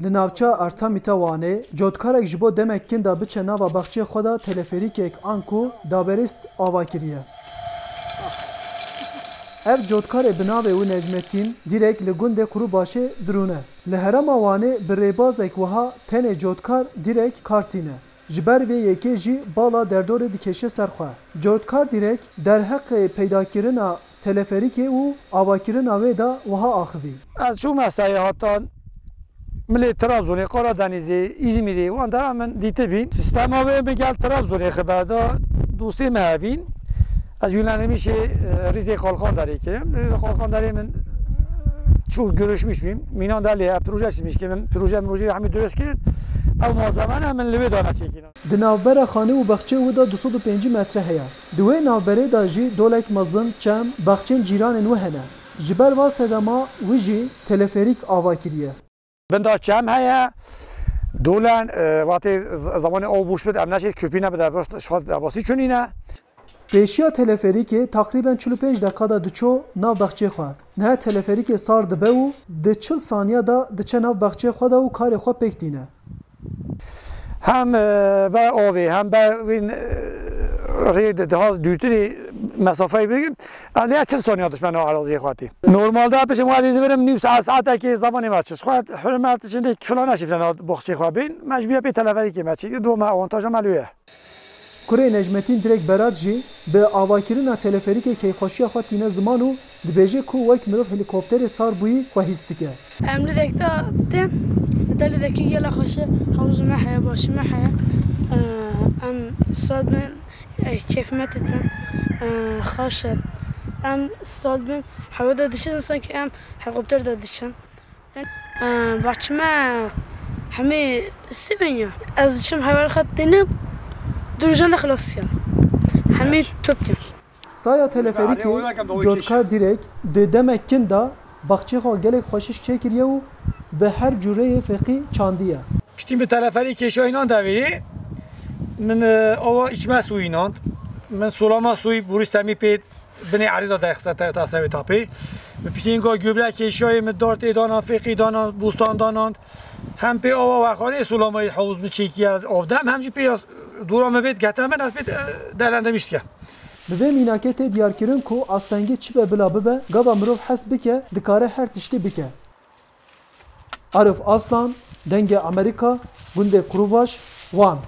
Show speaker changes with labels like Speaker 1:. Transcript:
Speaker 1: لناوچا ارتامیتا وانه جودکارک جبو دمکین دا بچه ناوا بخچه خدا تلفریکک آنکو دابرست آوا کریه. ev cotkarê binavê wî Necmettin direk li gundê Qurûbaşê dirûne. Li herêma Wanê bi rêbazek wiha tenê cotkar direk kartîne. Ji ber vê yekê jî bala derdorê dikeşe ser xwe. Cotkar direk derheqê peydakirina teleferîkê û avakirina wê da wiha axivî.
Speaker 2: Ez çûme seyahatan milê Trabzonê, Qaradenîzê, İzmîrê wan de min dîtibî. Sistema wê mi gel Trabzonê xibe da dostê me hevîn. از یونانیمیشه ریزه خالخانداری کردم. ریزه خالخانداری من چون görüşmüş miyim? Minan daliye proje çizmiş ki ben proje hamid درست کرد. اما زمانه من لوی دانه چیکینم.
Speaker 1: دناوبر خانه و بخچه و دا 205 متر هیا. دوی ناوبره دا جی دولک مزن چم بخچین جیران نو هنه. جبر واسه ما ویجی تلفریک آوا کریه.
Speaker 2: بندا چم هیا دولن وقتی زمان آب بوش بد امنشید کپینه بده شاد باسی چونینه.
Speaker 1: پیشیا تلفریکê takriben 45 dakikada diço nav baxçê xwe. Niha teleferîkê sar dibe û di 40 saniya da diçe nav baxçê xwe da û karê xwe pêk dîne.
Speaker 2: Hem be avê hem be wîn rê daha dûtirî mesafeyê bigim. Aliya 40 saniya diş me nav araziyê xwatî. Normalde pêşê me dîzî verim nîv saetekê zamanê me çiz. Xwe hürmet içinde filan neşî filan baxçê xwe bîn. Mecbûriye pê teleferîkê me çî. Du me avantaja me lû ye.
Speaker 1: Kurê Necmettin direk berat jî bi avakirina teleferîkê keyxweşiya xwe tîne ziman û dibêje ku wek mirov helîkopterê sar bûyî xwe hîs dike.
Speaker 3: Em li dekda tên li delê dekî gela xweşe hewz me heye başî me heye em sal bin kêf me ditin xweş e em sal bin hewe de diçin sanki em helîkopter de diçin baxçe me hemê sîvên ez diçim hewer xwe dînim Durujan da xelasiyam. Hemî çöptüm.
Speaker 1: Saya teleferîkê cotkar direk di demekin da baxçê xwe gelek xweşiş çêkiriye û bi her cûreyê feqî çandiye.
Speaker 2: Piştîn bi teleferîkê şayînan devî min ava içme sûyî inand. Min solama sûyî borîstemî pê binê erîda dexiste ta sevê tapê. Bi piştîn got göbrekê şayê min dartê danan, feqî danan, bostan danan. Hem pê ava wexanê solamayê hewz min çêkiye avdem hem jî pê dûra me vêt gete min ez pê değerlendirmiştike.
Speaker 1: Bi vê mînakê tê diyarkirin ku astengê çi be bila bibe gava mirov hes bike dikare her tiştî bike. Arif Aslan, dengê Amerîka, gundê Qurûbaş, Wan.